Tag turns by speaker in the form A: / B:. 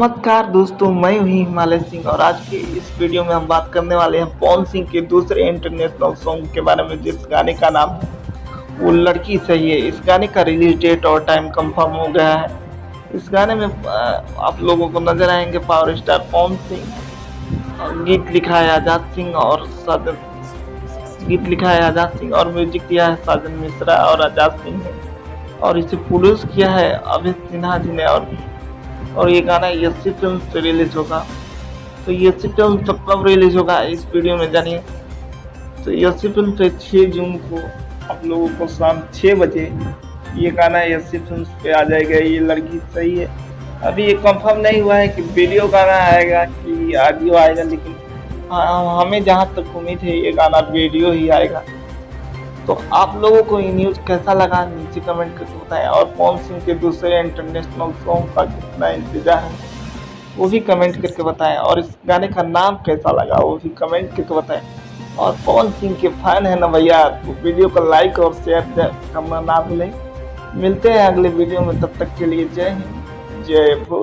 A: नमस्कार दोस्तों, मैं हूँ हिमालय सिंह और आज के इस वीडियो में हम बात करने वाले हैं पवन सिंह के दूसरे इंटरनेशनल सॉन्ग के बारे में, जिस गाने का नाम है वो लड़की सही है। इस गाने का रिलीज डेट और टाइम कंफर्म हो गया है। इस गाने में आप लोगों को नजर आएंगे पावर स्टार पवन सिंह, गीत लिखा है आजाद सिंह और म्यूजिक दिया है साजन मिश्रा और आजाद सिंह ने, और इसे प्रोड्यूस किया है अभय सिन्हा जी ने। और ये गाना यस्सी फिल्म से रिलीज होगा। तो यस्सी फिल्म तो कब रिलीज होगा इस वीडियो में जानिए। तो यस्सी फिल्म पे 6 जून को आप लोगों को शाम 6 बजे ये गाना यस्सी फिल्म पे आ जाएगा। ये लड़की सही है। अभी ये कंफर्म नहीं हुआ है कि वीडियो गाना आएगा कि ऑडियो आएगा, लेकिन हमें जहाँ तक उम्मीद है ये गाना वीडियो ही आएगा। तो आप लोगों को ये न्यूज़ कैसा लगा नीचे कमेंट करके बताएं, और पवन सिंह के दूसरे इंटरनेशनल सॉन्ग का कितना इंतजार है वो भी कमेंट करके बताएं, और इस गाने का नाम कैसा लगा वो भी कमेंट करके बताएं। और पवन सिंह के फैन है ना भैया, तो वीडियो को लाइक और शेयर करना ना भूलें। मिलते हैं अगले वीडियो में, तब तक के लिए जय हिंद जय भोज।